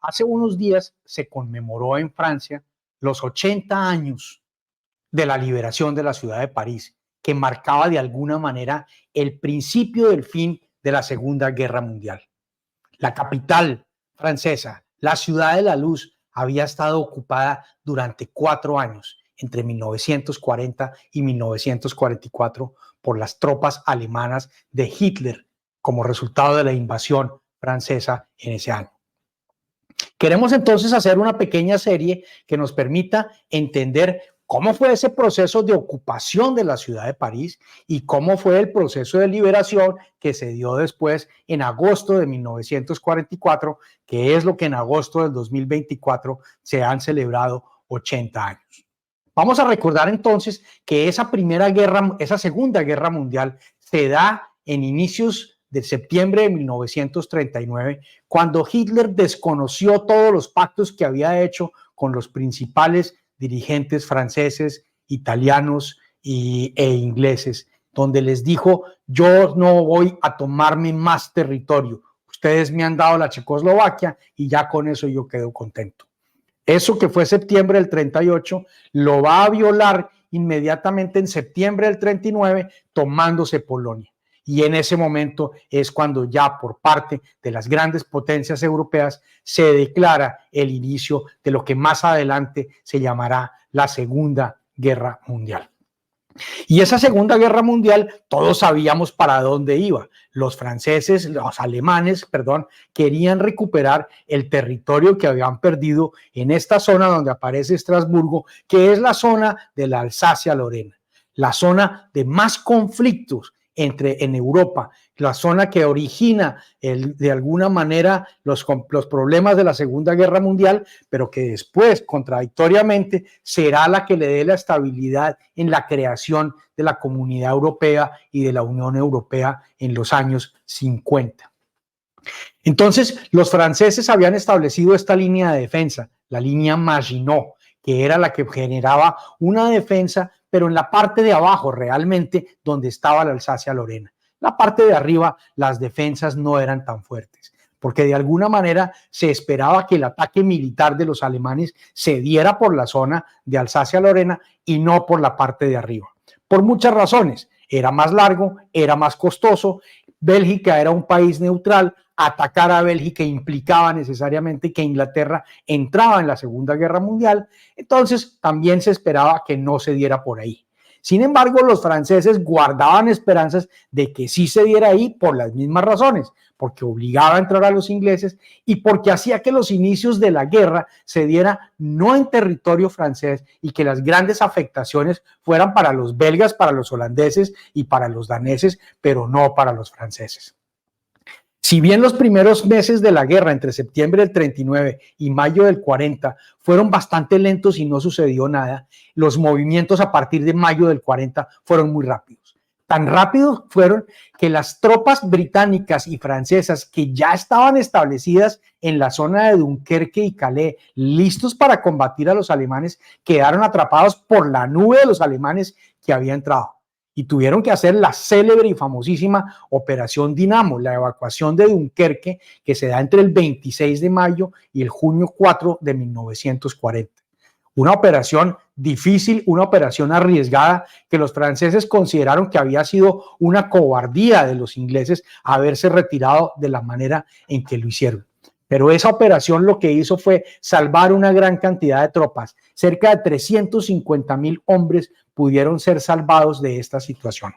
Hace unos días se conmemoró en Francia los 80 años de la liberación de la ciudad de París, que marcaba de alguna manera el principio del fin de la Segunda Guerra Mundial. La capital francesa, la ciudad de la luz, había estado ocupada durante 4 años, entre 1940 y 1944, por las tropas alemanas de Hitler, como resultado de la invasión francesa en ese año. Queremos entonces hacer una pequeña serie que nos permita entender cómo fue ese proceso de ocupación de la ciudad de París y cómo fue el proceso de liberación que se dio después en agosto de 1944, que es lo que en agosto del 2024 se han celebrado 80 años. Vamos a recordar entonces que esa Segunda Guerra Mundial se da en inicios de septiembre de 1939, cuando Hitler desconoció todos los pactos que había hecho con los principales dirigentes franceses, italianos e ingleses, donde les dijo: yo no voy a tomarme más territorio, ustedes me han dado la Checoslovaquia y ya con eso yo quedo contento. Eso que fue septiembre del 38 lo va a violar inmediatamente en septiembre del 39, tomándose Polonia. Y en ese momento es cuando ya por parte de las grandes potencias europeas se declara el inicio de lo que más adelante se llamará la Segunda Guerra Mundial. Y esa Segunda Guerra Mundial, todos sabíamos para dónde iba. Los alemanes, querían recuperar el territorio que habían perdido en esta zona donde aparece Estrasburgo, que es la zona de la Alsacia-Lorena, la zona de más conflictos en Europa, la zona que origina de alguna manera los problemas de la Segunda Guerra Mundial, pero que después, contradictoriamente, será la que le dé la estabilidad en la creación de la Comunidad Europea y de la Unión Europea en los años 50. Entonces, los franceses habían establecido esta línea de defensa, la línea Maginot, que era la que generaba una defensa, pero en la parte de abajo realmente donde estaba la Alsacia-Lorena. La parte de arriba las defensas no eran tan fuertes, porque de alguna manera se esperaba que el ataque militar de los alemanes se diera por la zona de Alsacia-Lorena y no por la parte de arriba. Por muchas razones, era más largo, era más costoso, Bélgica era un país neutral, atacar a Bélgica implicaba necesariamente que Inglaterra entraba en la Segunda Guerra Mundial, entonces también se esperaba que no se diera por ahí. Sin embargo, los franceses guardaban esperanzas de que sí se diera ahí por las mismas razones, porque obligaba a entrar a los ingleses y porque hacía que los inicios de la guerra se diera no en territorio francés y que las grandes afectaciones fueran para los belgas, para los holandeses y para los daneses, pero no para los franceses. Si bien los primeros meses de la guerra, entre septiembre del 39 y mayo del 40, fueron bastante lentos y no sucedió nada, los movimientos a partir de mayo del 40 fueron muy rápidos. Tan rápidos fueron que las tropas británicas y francesas que ya estaban establecidas en la zona de Dunkerque y Calais, listos para combatir a los alemanes, quedaron atrapados por la nube de los alemanes que había entrado. Y tuvieron que hacer la célebre y famosísima Operación Dinamo, la evacuación de Dunkerque, que se da entre el 26 de mayo y el junio 4 de 1940. Una operación difícil, una operación arriesgada, que los franceses consideraron que había sido una cobardía de los ingleses haberse retirado de la manera en que lo hicieron. Pero esa operación lo que hizo fue salvar una gran cantidad de tropas. Cerca de 350,000 hombres pudieron ser salvados de esta situación,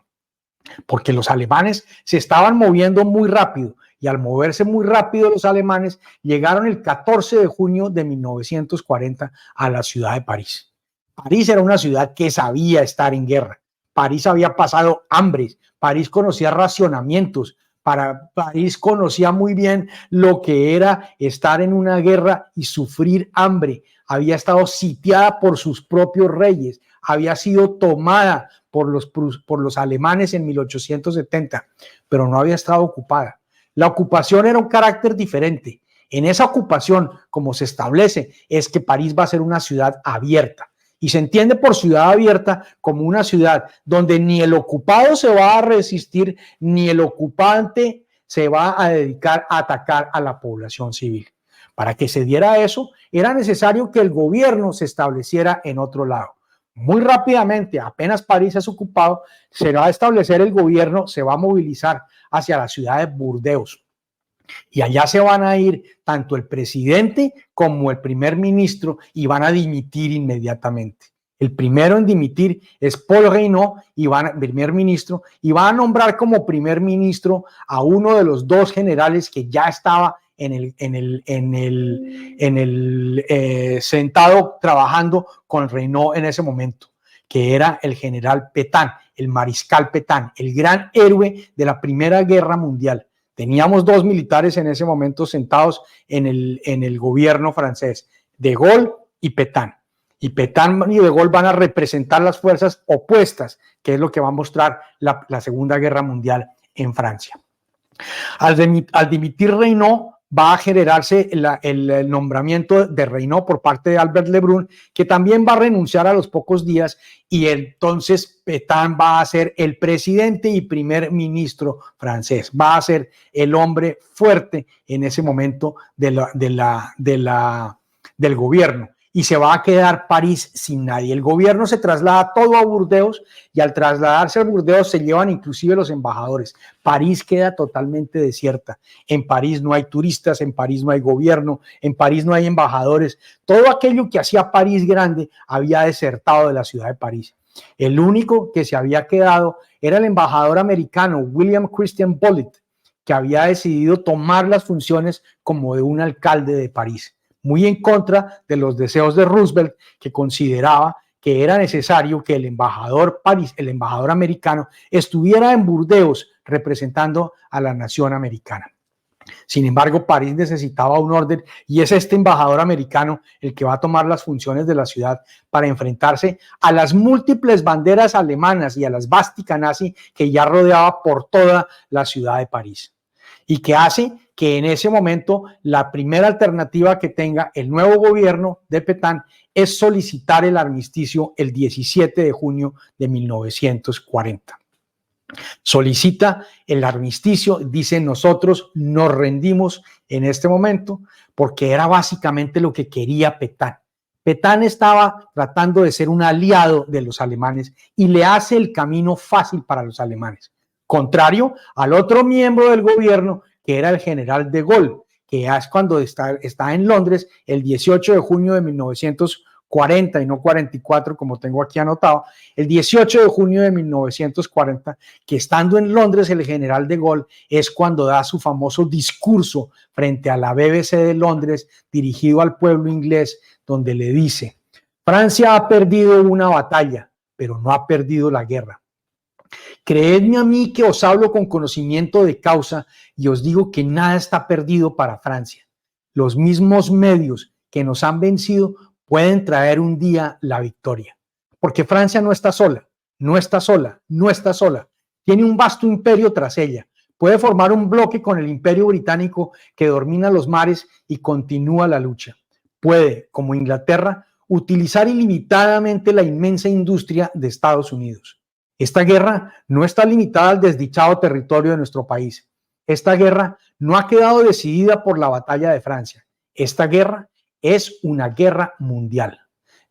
porque los alemanes se estaban moviendo muy rápido y al moverse muy rápido los alemanes llegaron el 14 de junio de 1940 a la ciudad de París. París era una ciudad que sabía estar en guerra. París había pasado hambres, París conocía racionamientos, París conocía muy bien lo que era estar en una guerra y sufrir hambre. Había estado sitiada por sus propios reyes, había sido tomada por los alemanes en 1870, pero no había estado ocupada. La ocupación era un carácter diferente. En esa ocupación, como se establece, es que París va a ser una ciudad abierta. Y se entiende por ciudad abierta como una ciudad donde ni el ocupado se va a resistir, ni el ocupante se va a dedicar a atacar a la población civil. Para que se diera eso, era necesario que el gobierno se estableciera en otro lado. Muy rápidamente, apenas París es ocupado, se va a establecer el gobierno, se va a movilizar hacia la ciudad de Burdeos. Y allá se van a ir tanto el presidente como el primer ministro y van a dimitir inmediatamente. El primero en dimitir es Paul Reynaud, primer ministro, y va a nombrar como primer ministro a uno de los dos generales que ya estaba sentado trabajando con Reynaud en ese momento, que era el general Pétain, el mariscal Pétain, el gran héroe de la Primera Guerra Mundial. Teníamos dos militares en ese momento sentados en el gobierno francés, de Gaulle y Pétain. Y Pétain y de Gaulle van a representar las fuerzas opuestas, que es lo que va a mostrar la Segunda Guerra Mundial en Francia. Al dimitir Reynaud, va a generarse el nombramiento de Reynaud por parte de Albert Lebrun, que también va a renunciar a los pocos días, y entonces Pétain va a ser el presidente y primer ministro francés, va a ser el hombre fuerte en ese momento del gobierno. Y se va a quedar París sin nadie. El gobierno se traslada todo a Burdeos y al trasladarse a Burdeos se llevan inclusive los embajadores. París queda totalmente desierta. En París no hay turistas, en París no hay gobierno, en París no hay embajadores. Todo aquello que hacía París grande había desertado de la ciudad de París. El único que se había quedado era el embajador americano William Christian Bullitt, que había decidido tomar las funciones como de un alcalde de París, muy en contra de los deseos de Roosevelt, que consideraba que era necesario que el embajador americano estuviera en Burdeos representando a la nación americana. Sin embargo, París necesitaba un orden y es este embajador americano el que va a tomar las funciones de la ciudad para enfrentarse a las múltiples banderas alemanas y a la esvástica nazi que ya rodeaba por toda la ciudad de París, y que hace que en ese momento la primera alternativa que tenga el nuevo gobierno de Pétain es solicitar el armisticio el 17 de junio de 1940. Solicita el armisticio, dice: nosotros nos rendimos en este momento, porque era básicamente lo que quería Pétain. Pétain estaba tratando de ser un aliado de los alemanes y le hace el camino fácil para los alemanes, contrario al otro miembro del gobierno, que era el general de Gaulle, que es cuando está en Londres el 18 de junio de 1940 y no 44, como tengo aquí anotado, el 18 de junio de 1940, que estando en Londres el general de Gaulle es cuando da su famoso discurso frente a la BBC de Londres, dirigido al pueblo inglés, donde le dice: Francia ha perdido una batalla, pero no ha perdido la guerra. Creedme a mí que os hablo con conocimiento de causa y os digo que nada está perdido para Francia. Los mismos medios que nos han vencido pueden traer un día la victoria, porque Francia no está sola, no está sola, no está sola. Tiene un vasto imperio tras ella. Puede formar un bloque con el imperio británico que domina los mares y continúa la lucha. Puede, como Inglaterra, utilizar ilimitadamente la inmensa industria de Estados Unidos. Esta guerra no está limitada al desdichado territorio de nuestro país. Esta guerra no ha quedado decidida por la batalla de Francia. Esta guerra es una guerra mundial.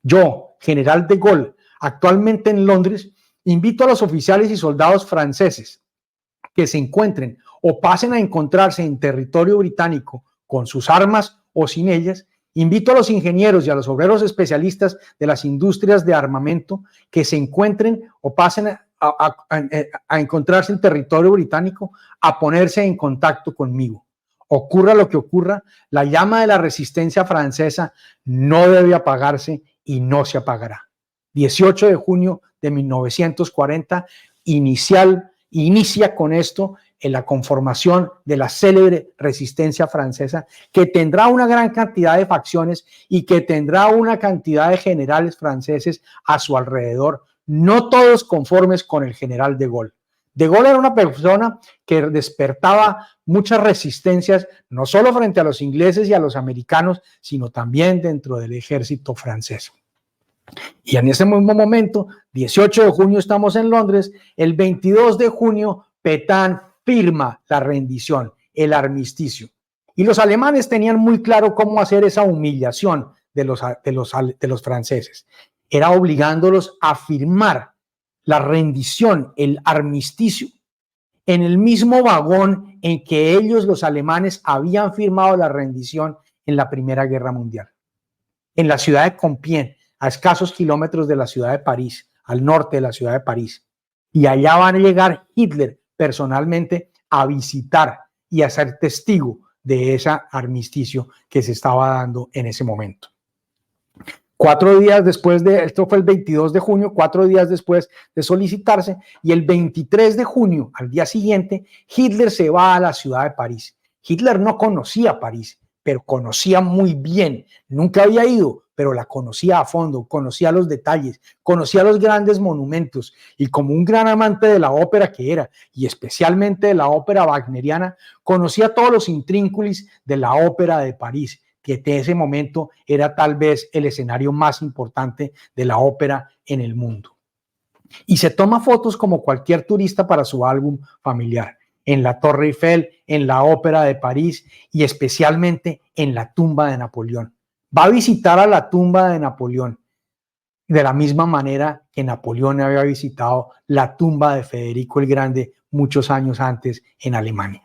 Yo, general de Gaulle, actualmente en Londres, invito a los oficiales y soldados franceses que se encuentren o pasen a encontrarse en territorio británico con sus armas o sin ellas. Invito a los ingenieros y a los obreros especialistas de las industrias de armamento que se encuentren o pasen a encontrarse en territorio británico a ponerse en contacto conmigo. Ocurra lo que ocurra, la llama de la resistencia francesa no debe apagarse y no se apagará. 18 de junio de 1940 inicia con esto en la conformación de la célebre resistencia francesa, que tendrá una gran cantidad de facciones y que tendrá una cantidad de generales franceses a su alrededor, no todos conformes con el general de Gaulle. De Gaulle era una persona que despertaba muchas resistencias, no solo frente a los ingleses y a los americanos, sino también dentro del ejército francés. Y en ese mismo momento, 18 de junio estamos en Londres, el 22 de junio Pétain firma la rendición, el armisticio. Y los alemanes tenían muy claro cómo hacer esa humillación de los franceses. Era obligándolos a firmar la rendición, el armisticio, en el mismo vagón en que ellos, los alemanes, habían firmado la rendición en la Primera Guerra Mundial. En la ciudad de Compiègne, a escasos kilómetros de la ciudad de París, al norte de la ciudad de París. Y allá van a llegar Hitler personalmente a visitar y a ser testigo de ese armisticio que se estaba dando en ese momento. 4 días después esto fue el 22 de junio, 4 días después de solicitarse, y el 23 de junio, al día siguiente, Hitler se va a la ciudad de París. Hitler no conocía París, pero conocía muy bien, nunca había ido, pero la conocía a fondo, conocía los detalles, conocía los grandes monumentos, y como un gran amante de la ópera que era, y especialmente de la ópera wagneriana, conocía todos los intrínculos de la ópera de París, que en ese momento era tal vez el escenario más importante de la ópera en el mundo. Y se toma fotos como cualquier turista para su álbum familiar, en la Torre Eiffel, en la ópera de París y especialmente en la tumba de Napoleón. Va a visitar a la tumba de Napoleón de la misma manera que Napoleón había visitado la tumba de Federico el Grande muchos años antes en Alemania.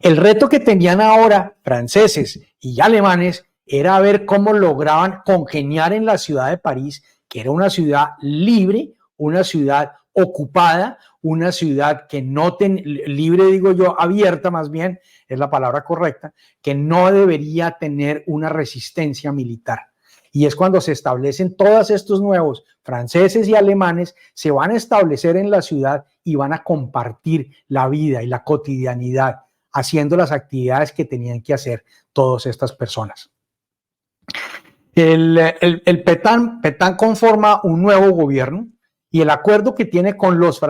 El reto que tenían ahora franceses y alemanes era ver cómo lograban congeniar en la ciudad de París, que era una ciudad libre, una ciudad ocupada, una ciudad que no libre, digo yo, abierta más bien, es la palabra correcta, que no debería tener una resistencia militar. Y es cuando se establecen todos estos nuevos franceses y alemanes, se van a establecer en la ciudad y van a compartir la vida y la cotidianidad, haciendo las actividades que tenían que hacer todas estas personas. El Pétain conforma un nuevo gobierno y el acuerdo que tiene con los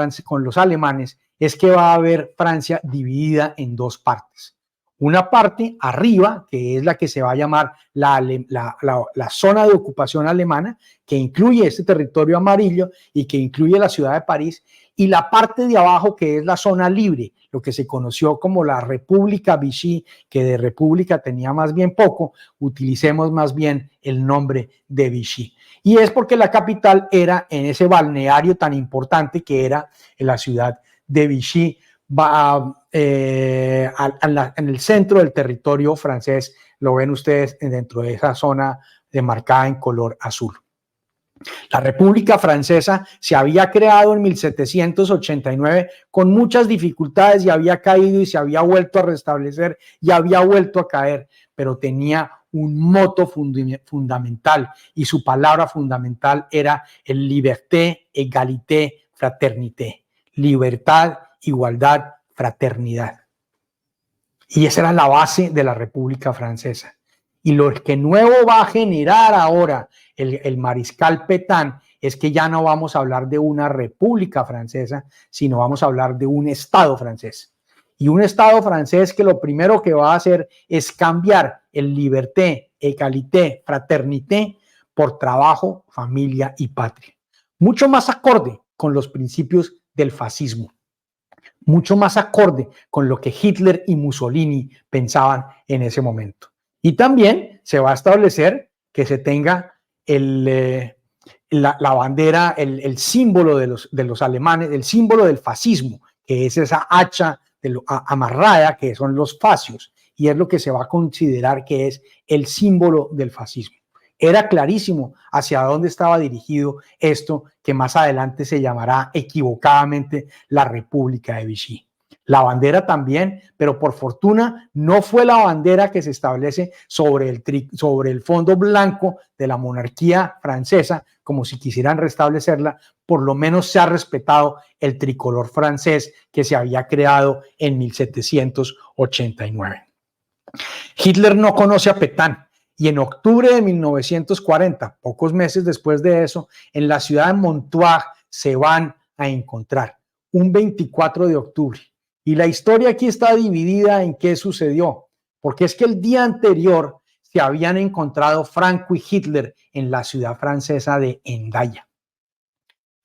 alemanes es que va a haber Francia dividida en 2 partes. Una parte arriba, que es la que se va a llamar la zona de ocupación alemana, que incluye este territorio amarillo y que incluye la ciudad de París, y la parte de abajo, que es la zona libre, lo que se conoció como la República Vichy, que de república tenía más bien poco, utilicemos más bien el nombre de Vichy. Y es porque la capital era en ese balneario tan importante que era en la ciudad de Vichy, en el centro del territorio francés, lo ven ustedes dentro de esa zona demarcada en color azul. La República Francesa se había creado en 1789 con muchas dificultades y había caído y se había vuelto a restablecer y había vuelto a caer, pero tenía un moto fundamental y su palabra fundamental era el liberté, égalité, fraternité. Libertad, igualdad, fraternidad. Y esa era la base de la República Francesa. Y lo que nuevo va a generar ahora el mariscal Pétain es que ya no vamos a hablar de una república francesa, sino vamos a hablar de un Estado francés. Y un Estado francés que lo primero que va a hacer es cambiar el liberté, égalité, fraternité por trabajo, familia y patria. Mucho más acorde con los principios del fascismo. Mucho más acorde con lo que Hitler y Mussolini pensaban en ese momento. Y también se va a establecer que se tenga la bandera, el símbolo de los alemanes, el símbolo del fascismo, que es esa hacha amarrada, que son los fascios, y es lo que se va a considerar que es el símbolo del fascismo. Era clarísimo hacia dónde estaba dirigido esto, que más adelante se llamará equivocadamente la República de Vichy. La bandera también, pero por fortuna no fue la bandera que se establece sobre el fondo blanco de la monarquía francesa, como si quisieran restablecerla. Por lo menos se ha respetado el tricolor francés que se había creado en 1789. Hitler no conoce a Pétain y en octubre de 1940, pocos meses después de eso, en la ciudad de Montoire se van a encontrar un 24 de octubre. Y la historia aquí está dividida en qué sucedió, porque es que el día anterior se habían encontrado Franco y Hitler en la ciudad francesa de Hendaya.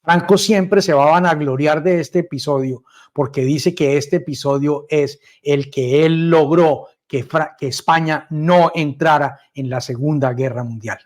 Franco siempre se va a vanagloriar de este episodio porque dice que este episodio es el que él logró que España no entrara en la Segunda Guerra Mundial.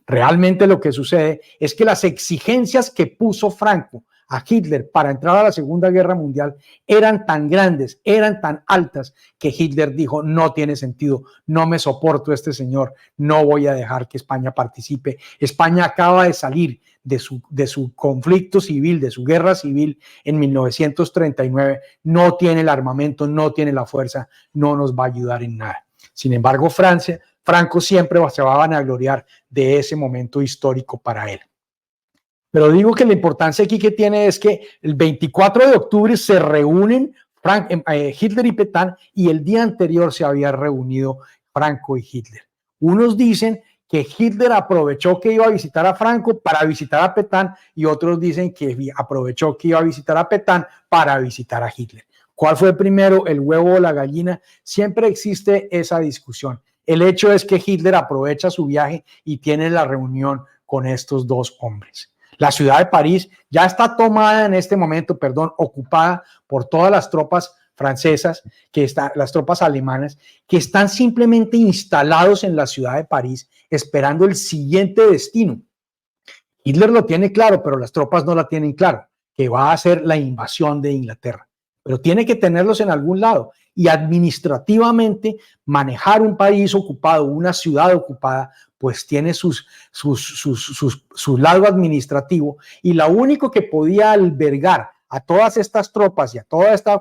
Realmente lo que sucede es que las exigencias que puso Franco a Hitler para entrar a la Segunda Guerra Mundial eran tan grandes, eran tan altas, que Hitler dijo: no tiene sentido, no me soporto a este señor, no voy a dejar que España participe. España acaba de salir de su conflicto civil, de su guerra civil en 1939, no tiene el armamento, no tiene la fuerza, no nos va a ayudar en nada. Sin embargo, Franco siempre se va a vanagloriar de ese momento histórico para él. Pero digo que la importancia aquí que tiene es que el 24 de octubre se reúnen Hitler y Pétain, y el día anterior se había reunido Franco y Hitler. Unos dicen que Hitler aprovechó que iba a visitar a Franco para visitar a Pétain, y otros dicen que aprovechó que iba a visitar a Pétain para visitar a Hitler. ¿Cuál fue primero, el huevo o la gallina? Siempre existe esa discusión. El hecho es que Hitler aprovecha su viaje y tiene la reunión con estos dos hombres. La ciudad de París ya está tomada en este momento, ocupada por todas las tropas francesas, las tropas alemanas, que están simplemente instalados en la ciudad de París esperando el siguiente destino. Hitler lo tiene claro, pero las tropas no la tienen claro, que va a ser la invasión de Inglaterra. Pero tiene que tenerlos en algún lado, y administrativamente manejar un país ocupado, una ciudad ocupada, pues tiene su lado administrativo, y lo único que podía albergar a todas estas tropas y a todos estos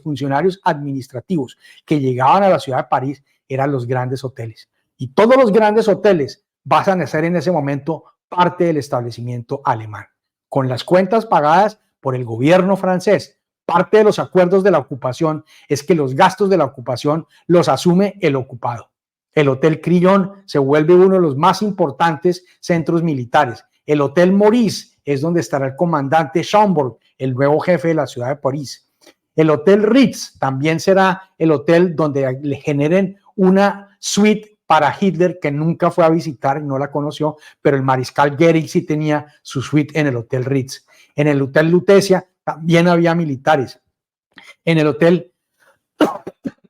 funcionarios administrativos que llegaban a la ciudad de París eran los grandes hoteles. Y todos los grandes hoteles van a ser en ese momento parte del establecimiento alemán, con las cuentas pagadas por el gobierno francés. Parte de los acuerdos de la ocupación es que los gastos de la ocupación los asume el ocupado. El Hotel Crillon se vuelve uno de los más importantes centros militares. El Hotel Maurice es donde estará el comandante Schomburg, el nuevo jefe de la ciudad de París. El Hotel Ritz también será el hotel donde le generen una suite para Hitler, que nunca fue a visitar y no la conoció, pero el mariscal Goering sí tenía su suite en el Hotel Ritz. En el Hotel Lutecia también había militares. En el Hotel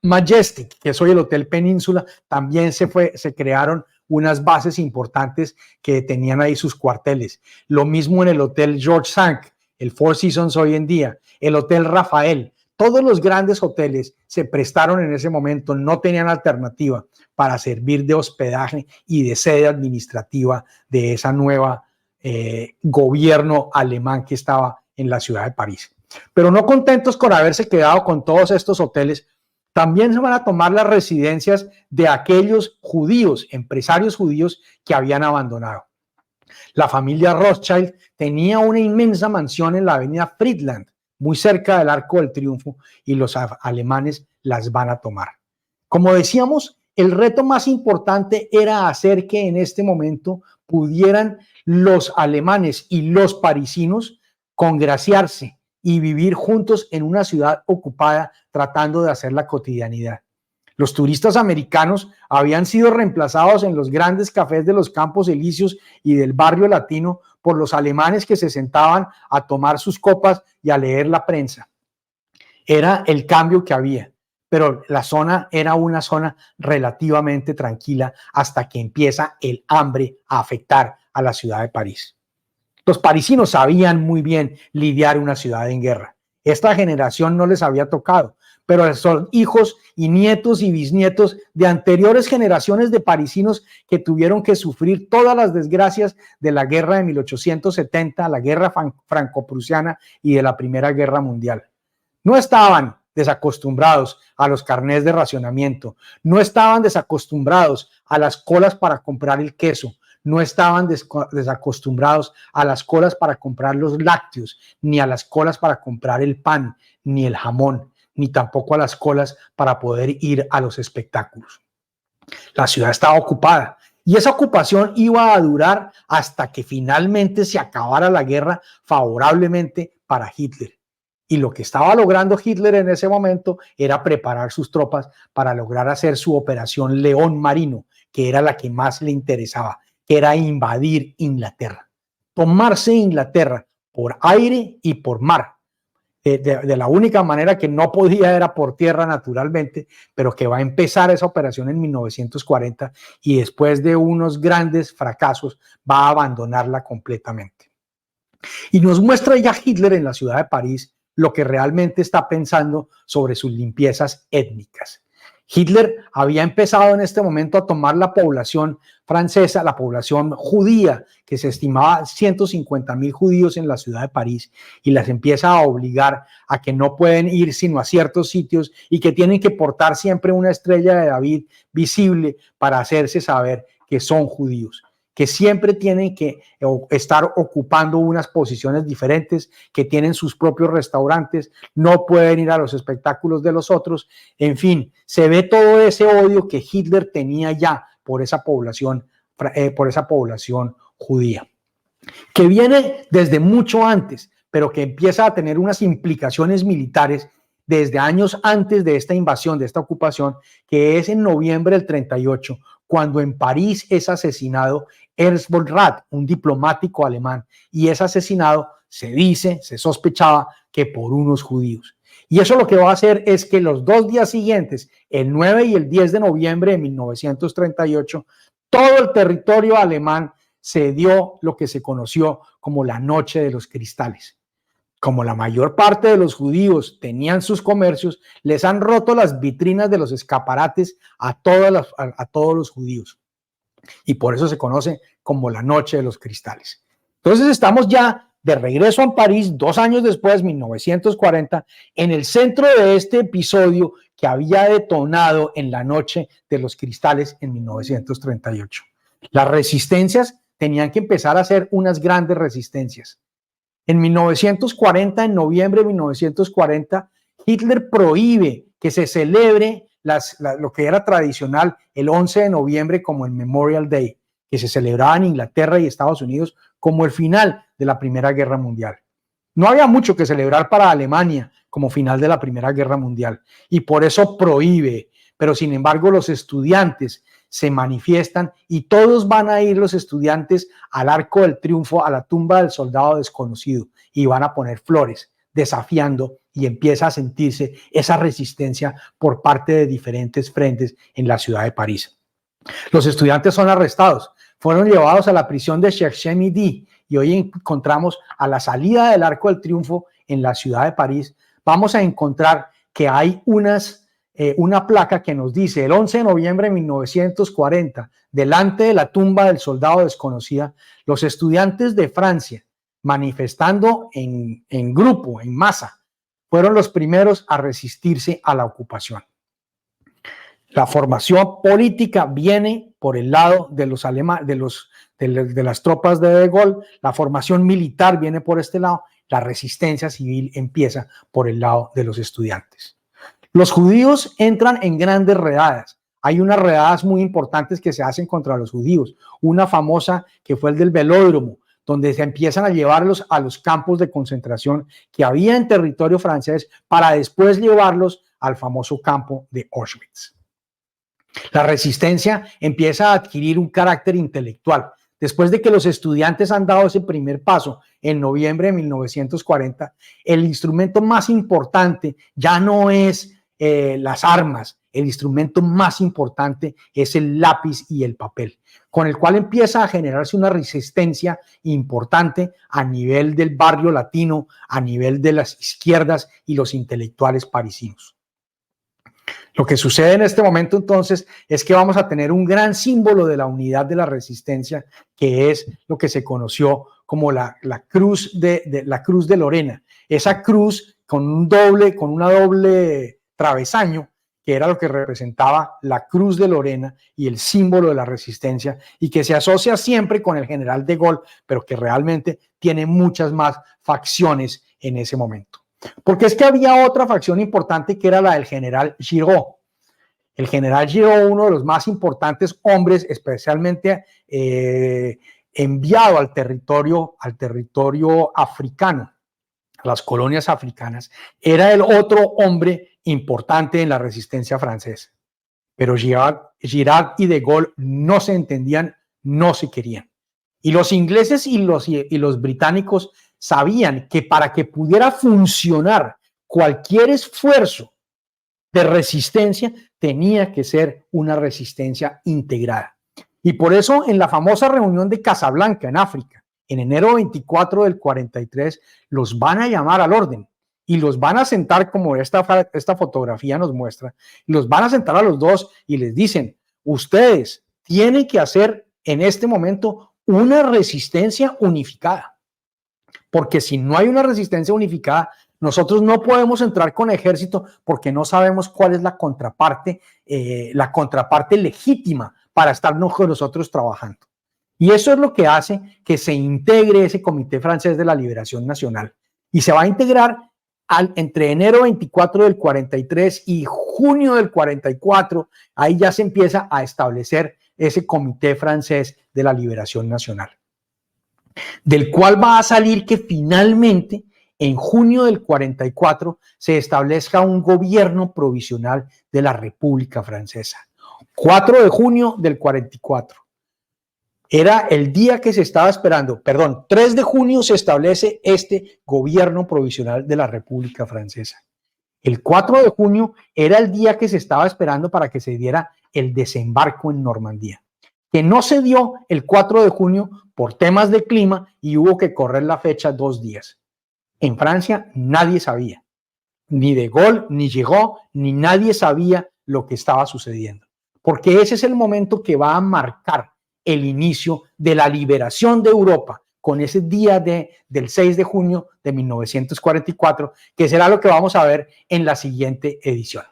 Majestic, que es hoy el Hotel Península, también se crearon unas bases importantes que tenían ahí sus cuarteles. Lo mismo en el Hotel George V, el Four Seasons hoy en día, el Hotel Rafael. Todos los grandes hoteles se prestaron en ese momento, no tenían alternativa para servir de hospedaje y de sede administrativa de esa nueva gobierno alemán que estaba en la ciudad de París. Pero no contentos con haberse quedado con todos estos hoteles, también se van a tomar las residencias de aquellos judíos, empresarios judíos que habían abandonado. La familia Rothschild tenía una inmensa mansión en la avenida Friedland, muy cerca del Arco del Triunfo, y los alemanes las van a tomar. Como decíamos, el reto más importante era hacer que en este momento pudieran los alemanes y los parisinos congraciarse y vivir juntos en una ciudad ocupada, tratando de hacer la cotidianidad. Los turistas americanos habían sido reemplazados en los grandes cafés de los Campos Elíseos y del barrio latino por los alemanes que se sentaban a tomar sus copas y a leer la prensa. Era el cambio que había, pero la zona era una zona relativamente tranquila hasta que empieza el hambre a afectar a la ciudad de París. Los parisinos sabían muy bien lidiar una ciudad en guerra. Esta generación no les había tocado, pero son hijos y nietos y bisnietos de anteriores generaciones de parisinos que tuvieron que sufrir todas las desgracias de la guerra de 1870, la guerra franco-prusiana y de la Primera Guerra Mundial. No estaban desacostumbrados a los carnés de racionamiento, no estaban desacostumbrados a las colas para comprar el queso, no estaban desacostumbrados a las colas para comprar los lácteos, ni a las colas para comprar el pan, ni el jamón, ni tampoco a las colas para poder ir a los espectáculos. La ciudad estaba ocupada, y esa ocupación iba a durar hasta que finalmente se acabara la guerra favorablemente para Hitler. Y lo que estaba logrando Hitler en ese momento era preparar sus tropas para lograr hacer su operación León Marino, que era la que más le interesaba, que era invadir Inglaterra, tomarse Inglaterra por aire y por mar. de la única manera que no podía era por tierra naturalmente, pero que va a empezar esa operación en 1940 y después de unos grandes fracasos va a abandonarla completamente. Y nos muestra ya Hitler en la ciudad de París lo que realmente está pensando sobre sus limpiezas étnicas. Hitler había empezado en este momento a tomar la población francesa, la población judía, que se estimaba 150.000 judíos en la ciudad de París, y las empieza a obligar a que no pueden ir sino a ciertos sitios y que tienen que portar siempre una estrella de David visible para hacerse saber que son judíos, que siempre tienen que estar ocupando unas posiciones diferentes, que tienen sus propios restaurantes, no pueden ir a los espectáculos de los otros. En fin, se ve todo ese odio que Hitler tenía ya por esa población judía, que viene desde mucho antes, pero que empieza a tener unas implicaciones militares desde años antes de esta invasión, de esta ocupación, que es en noviembre del 38, cuando en París es asesinado Ernst von Rath, un diplomático alemán, y es asesinado, se sospechaba que por unos judíos. Y eso lo que va a hacer es que los 2 días siguientes, el 9 y el 10 de noviembre de 1938, todo el territorio alemán se dio lo que se conoció como la Noche de los Cristales. Como la mayor parte de los judíos tenían sus comercios, les han roto las vitrinas de los escaparates a todos los judíos. Y por eso se conoce como la Noche de los Cristales. Entonces estamos ya de regreso en París, 2 años después, 1940, en el centro de este episodio que había detonado en la Noche de los Cristales en 1938. Las resistencias tenían que empezar a hacer unas grandes resistencias. En 1940, en noviembre de 1940, Hitler prohíbe que se celebre lo que era tradicional el 11 de noviembre como el Memorial Day, que se celebraba en Inglaterra y Estados Unidos como el final de la Primera Guerra Mundial. No había mucho que celebrar para Alemania como final de la Primera Guerra Mundial y por eso prohíbe, pero sin embargo los estudiantes se manifiestan y todos van a ir los estudiantes al Arco del Triunfo, a la tumba del soldado desconocido, y van a poner flores, desafiando, y empieza a sentirse esa resistencia por parte de diferentes frentes en la ciudad de París. Los estudiantes son arrestados, fueron llevados a la prisión de Cherché-Midi y hoy encontramos a la salida del Arco del Triunfo en la ciudad de París. Vamos a encontrar que hay una placa que nos dice el 11 de noviembre de 1940, delante de la tumba del soldado desconocida, los estudiantes de Francia, manifestando en grupo, en masa, fueron los primeros a resistirse a la ocupación. La formación política viene por el lado de los de las tropas de De Gaulle, la formación militar viene por este lado, la resistencia civil empieza por el lado de los estudiantes. Los judíos entran en grandes redadas. Hay unas redadas muy importantes que se hacen contra los judíos. Una famosa que fue el del Velódromo, donde se empiezan a llevarlos a los campos de concentración que había en territorio francés para después llevarlos al famoso campo de Auschwitz. La resistencia empieza a adquirir un carácter intelectual. Después de que los estudiantes han dado ese primer paso en noviembre de 1940, el instrumento más importante ya no es las armas, el instrumento más importante es el lápiz y el papel, con el cual empieza a generarse una resistencia importante a nivel del barrio latino, a nivel de las izquierdas y los intelectuales parisinos. Lo que sucede en este momento entonces es que vamos a tener un gran símbolo de la unidad de la resistencia, que es lo que se conoció como la cruz de Lorena. Esa cruz con una doble travesaño, que era lo que representaba la cruz de Lorena y el símbolo de la resistencia, y que se asocia siempre con el general de Gaulle, pero que realmente tiene muchas más facciones en ese momento. Porque es que había otra facción importante que era la del general Giraud. El general Giraud, uno de los más importantes hombres, especialmente enviado al territorio africano, a las colonias africanas, era el otro hombre importante en la resistencia francesa. Pero Giraud y De Gaulle no se entendían, no se querían. Y los ingleses y los británicos sabían que para que pudiera funcionar cualquier esfuerzo de resistencia, tenía que ser una resistencia integrada. Y por eso en la famosa reunión de Casablanca, en África, en enero 24 del 43, los van a llamar al orden y los van a sentar, como esta fotografía nos muestra, los van a sentar a los dos y les dicen, ustedes tienen que hacer en este momento una resistencia unificada, porque si no hay una resistencia unificada, nosotros no podemos entrar con ejército porque no sabemos cuál es la contraparte legítima para estarnos con nosotros trabajando. Y eso es lo que hace que se integre ese Comité Francés de la Liberación Nacional. Y se va a integrar entre enero 24 del 43 y junio del 44. Ahí ya se empieza a establecer ese Comité Francés de la Liberación Nacional, del cual va a salir que finalmente en junio del 44 se establezca un gobierno provisional de la República Francesa. 4 de junio del 44. Era el día que se estaba esperando, 3 de junio se establece este gobierno provisional de la República Francesa. El 4 de junio era el día que se estaba esperando para que se diera el desembarco en Normandía, que no se dio el 4 de junio por temas de clima y hubo que correr la fecha 2 días. En Francia nadie sabía, ni De Gaulle, ni Gigot, ni nadie sabía lo que estaba sucediendo, porque ese es el momento que va a marcar el inicio de la liberación de Europa, con ese día del 6 de junio de 1944, que será lo que vamos a ver en la siguiente edición.